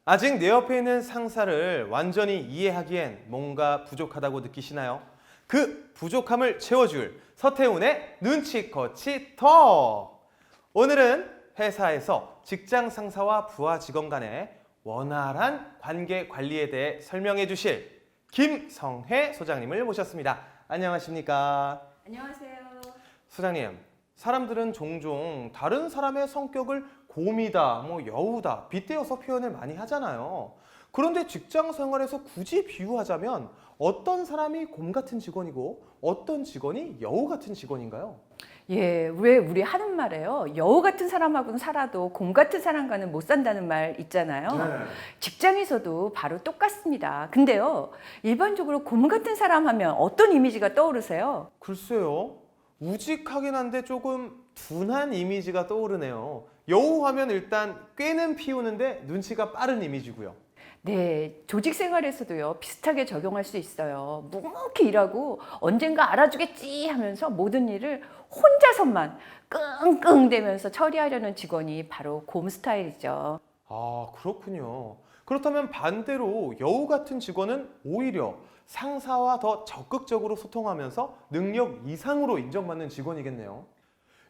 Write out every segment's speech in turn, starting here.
아직 내 옆에 있는 상사를 완전히 이해하기엔 뭔가 부족하다고 느끼시나요? 그 부족함을 채워줄 서태훈의 눈치코치 톡! 오늘은 회사에서 직장 상사와 부하 직원 간의 원활한 관계 관리에 대해 설명해 주실 김성혜 소장님을 모셨습니다. 안녕하십니까? 안녕하세요. 소장님, 사람들은 종종 다른 사람의 성격을 곰이다, 여우다, 빗대어서 표현을 많이 하잖아요. 그런데 직장 생활에서 굳이 비유하자면 어떤 사람이 곰 같은 직원이고 어떤 직원이 여우 같은 직원인가요? 예, 왜 우리 하는 말에요. 여우 같은 사람하고는 살아도 곰 같은 사람과는 못 산다는 말 있잖아요. 직장에서도 바로 똑같습니다. 근데요, 일반적으로 곰 같은 사람 하면 어떤 이미지가 떠오르세요? 글쎄요, 우직하긴 한데 조금 둔한 이미지가 떠오르네요. 여우 하면 일단 꾀는 피우는데 눈치가 빠른 이미지고요. 네, 조직 생활에서도요, 비슷하게 적용할 수 있어요. 묵묵히 일하고 언젠가 알아주겠지 하면서 모든 일을 혼자서만 끙끙대면서 처리하려는 직원이 바로 곰 스타일이죠. 아, 그렇군요. 그렇다면 반대로 여우 같은 직원은 오히려 상사와 더 적극적으로 소통하면서 능력 이상으로 인정받는 직원이겠네요.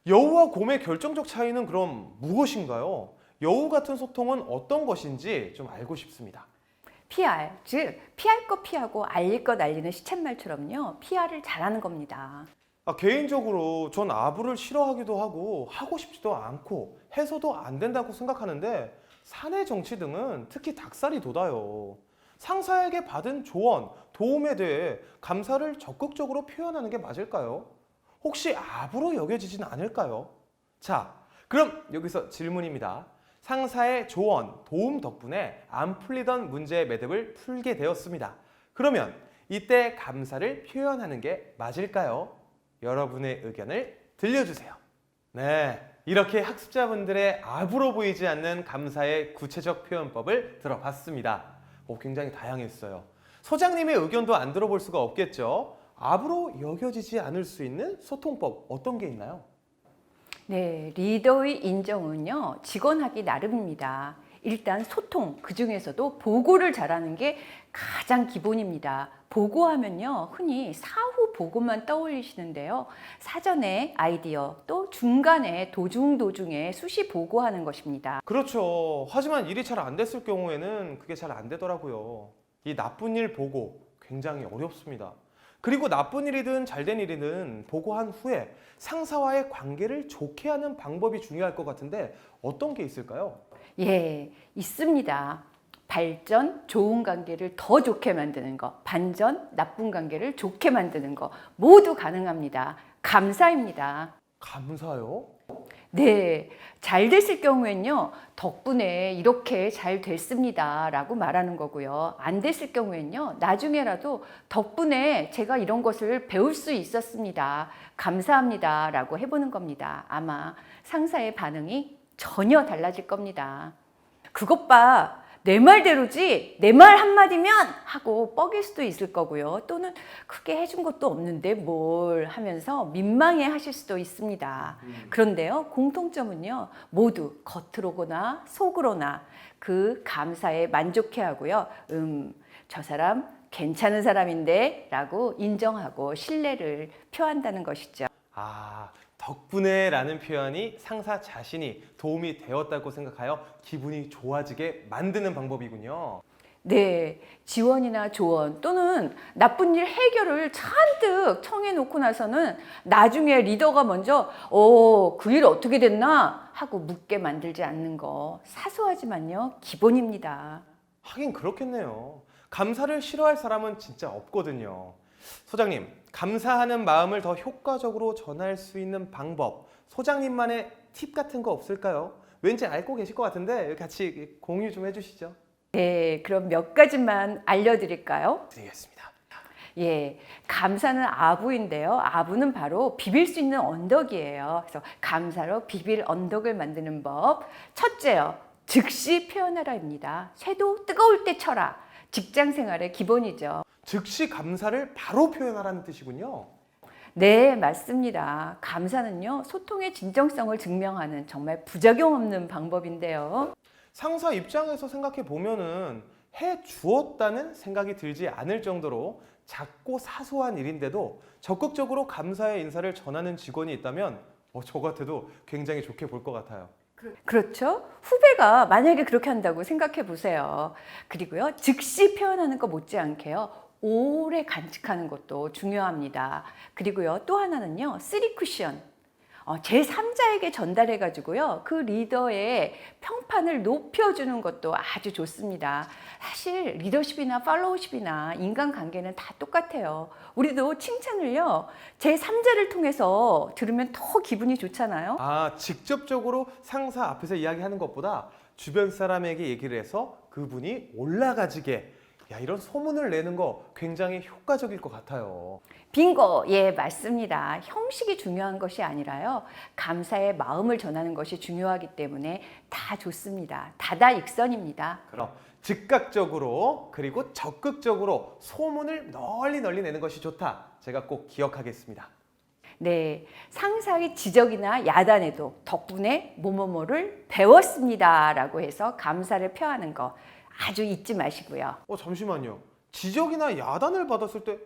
여우와 곰의 결정적 차이는 그럼 무엇인가요? 여우 같은 소통은 어떤 것인지 좀 알고 싶습니다. PR, 즉 피할 거 피하고 알릴 것 알리는 시쳇말처럼요. PR을 잘하는 겁니다. 개인적으로 전 아부를 싫어하기도 하고 싶지도 않고 해서도 안 된다고 생각하는데 사내 정치 등은 특히 닭살이 돋아요. 상사에게 받은 조언, 도움에 대해 감사를 적극적으로 표현하는 게 맞을까요? 혹시 아부로 여겨지진 않을까요? 자, 그럼 여기서 질문입니다. 상사의 조언, 도움 덕분에 안 풀리던 문제의 매듭을 풀게 되었습니다. 그러면 이때 감사를 표현하는 게 맞을까요? 여러분의 의견을 들려주세요. 네, 이렇게 학습자분들의 아부로 보이지 않는 감사의 구체적 표현법을 들어봤습니다. 굉장히 다양했어요. 소장님의 의견도 안 들어볼 수가 없겠죠? 아부로 여겨지지 않을 수 있는 소통법 어떤 게 있나요? 네, 리더의 인정은요, 직원하기 나름입니다. 일단 소통, 그 중에서도 보고를 잘하는 게 가장 기본입니다. 보고하면요, 흔히 사후 보고만 떠올리시는데요. 사전에 아이디어, 또 중간에 도중에 수시 보고하는 것입니다. 그렇죠. 하지만 일이 잘 안 됐을 경우에는 그게 잘 안 되더라고요. 이 나쁜 일 보고 굉장히 어렵습니다. 그리고 나쁜 일이든 잘된 일이든 보고한 후에 상사와의 관계를 좋게 하는 방법이 중요할 것 같은데 어떤 게 있을까요? 예, 있습니다. 발전, 좋은 관계를 더 좋게 만드는 거, 반전, 나쁜 관계를 좋게 만드는 거 모두 가능합니다. 감사입니다. 감사요? 네, 잘 됐을 경우엔요, 덕분에 이렇게 잘 됐습니다 라고 말하는 거고요. 안 됐을 경우엔요, 나중에라도 덕분에 제가 이런 것을 배울 수 있었습니다. 감사합니다 라고 해보는 겁니다. 아마 상사의 반응이 전혀 달라질 겁니다. 그것 봐. 내 말대로지 내 말 한마디면 하고 뻐길 수도 있을 거고요. 또는 크게 해준 것도 없는데 뭘 하면서 민망해 하실 수도 있습니다. 그런데요, 공통점은요, 모두 겉으로거나 속으로나 그 감사에 만족해 하고요. 저 사람 괜찮은 사람인데 라고 인정하고 신뢰를 표한다는 것이죠. 덕분에 라는 표현이 상사 자신이 도움이 되었다고 생각하여 기분이 좋아지게 만드는 방법이군요. 네, 지원이나 조언 또는 나쁜 일 해결을 잔뜩 청해놓고 나서는 나중에 리더가 먼저 그 일 어떻게 됐나 하고 묻게 만들지 않는 거 사소하지만요, 기본입니다. 하긴 그렇겠네요. 감사를 싫어할 사람은 진짜 없거든요. 소장님, 감사하는 마음을 더 효과적으로 전할 수 있는 방법, 소장님만의 팁 같은 거 없을까요? 왠지 알고 계실 것 같은데 같이 공유 좀 해주시죠. 네, 그럼 몇 가지만 알려드릴까요? 드리겠습니다. 예, 감사는 아부인데요. 아부는 바로 비빌 수 있는 언덕이에요. 그래서 감사로 비빌 언덕을 만드는 법. 첫째요, 즉시 표현하라입니다. 쇠도 뜨거울 때 쳐라. 직장 생활의 기본이죠. 즉시 감사를 바로 표현하라는 뜻이군요. 네, 맞습니다. 감사는요, 소통의 진정성을 증명하는 정말 부작용 없는 방법인데요. 상사 입장에서 생각해 보면은 해 주었다는 생각이 들지 않을 정도로 작고 사소한 일인데도 적극적으로 감사의 인사를 전하는 직원이 있다면 저 같아도 굉장히 좋게 볼 것 같아요. 그렇죠? 후배가 만약에 그렇게 한다고 생각해 보세요. 그리고요, 즉시 표현하는 것 못지않게요, 오래 간직하는 것도 중요합니다. 그리고요, 또 하나는요, 3쿠션. 제3자에게 전달해 가지고요, 그 리더의 평판을 높여주는 것도 아주 좋습니다. 사실 리더십이나 팔로우십이나 인간관계는 다 똑같아요. 우리도 칭찬을요, 제3자를 통해서 들으면 더 기분이 좋잖아요. 직접적으로 상사 앞에서 이야기하는 것보다 주변 사람에게 얘기를 해서 그분이 올라가지게 이런 소문을 내는 거 굉장히 효과적일 것 같아요. 빙고! 예, 맞습니다. 형식이 중요한 것이 아니라요, 감사의 마음을 전하는 것이 중요하기 때문에 다 좋습니다. 다다익선입니다. 그럼 즉각적으로 그리고 적극적으로 소문을 널리 내는 것이 좋다. 제가 꼭 기억하겠습니다. 네, 상사의 지적이나 야단에도 덕분에 뭐뭐뭐를 배웠습니다 라고 해서 감사를 표하는 거 아주 잊지 마시고요. 잠시만요. 지적이나 야단을 받았을 때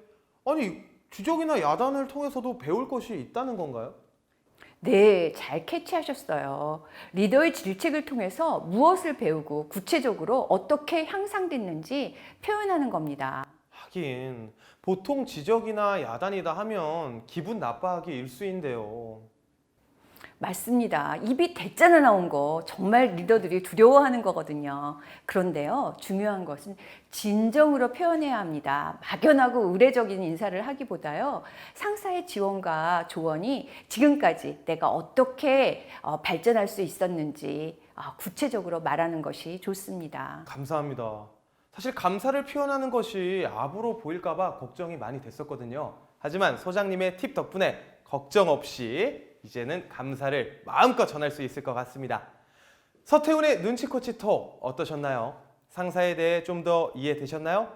지적이나 야단을 통해서도 배울 것이 있다는 건가요? 네, 잘 캐치하셨어요. 리더의 질책을 통해서 무엇을 배우고 구체적으로 어떻게 향상됐는지 표현하는 겁니다. 하긴 보통 지적이나 야단이다 하면 기분 나빠하기 일쑤인데요. 맞습니다. 입이 대짜나 나온 거 정말 리더들이 두려워하는 거거든요. 그런데요, 중요한 것은 진정으로 표현해야 합니다. 막연하고 의례적인 인사를 하기보다요, 상사의 지원과 조언이 지금까지 내가 어떻게 발전할 수 있었는지 구체적으로 말하는 것이 좋습니다. 감사합니다. 사실 감사를 표현하는 것이 압으로 보일까봐 걱정이 많이 됐었거든요. 하지만 소장님의 팁 덕분에 걱정 없이 이제는 감사를 마음껏 전할 수 있을 것 같습니다. 서태훈의 눈치코치 톡 어떠셨나요? 상사에 대해 좀 더 이해되셨나요?